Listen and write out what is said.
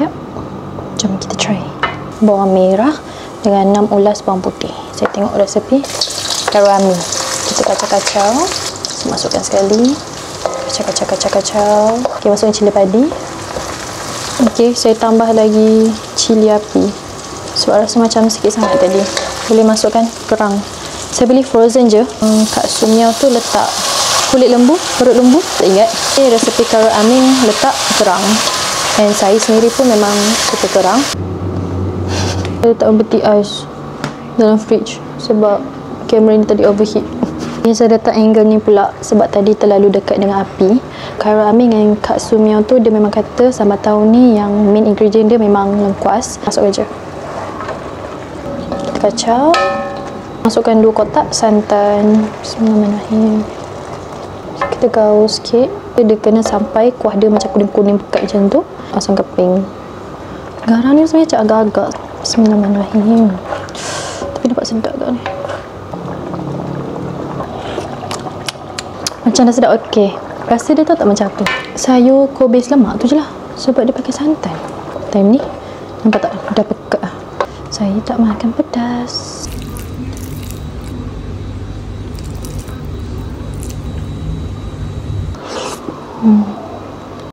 Siap. Jom kita try. Bawang merah dengan 6 ulas bawang putih. Saya tengok resepi karami. Kita kacau-kacau. Masukkan sekali. Kacau. Okey, masukkan cili padi. Okey, saya tambah lagi cili api. Sebab rasa macam sikit sangat tadi. Boleh masukkan kerang. Saya beli frozen je. Kat Sumiao tu letak kulit lembu, perut lembu. Tak ingat. Resepi karo aming letak kerang. Dan saya sendiri pun memang suka kerang. Saya letak peti ais dalam fridge sebab kamera ni tadi overheat. Ini saya letak angle ni pula sebab tadi terlalu dekat dengan api. Karo aming dengan Kak Sumiao tu dia memang kata sambal tahu ni yang main ingredient dia memang lengkuas. Masuk aja. Kita kacau. Masukkan 2 kotak santan. Bismillahirrahmanirrahim. Kita gaul sikit. Dia kena sampai kuah dia macam kuning-kuning pekat macam tu. Asam keping. Garam ni sebenarnya agak-agak. Bismillahirrahmanirrahim. Tapi nampak sedap tak ni. Macam dah sedap. Okey. Rasa dia tahu tak macam apa? Sayur kubis lemak tu je lah. Sebab dia pakai santan. Time ni nampak tak? Dah pekat. Saya tak makan pedas.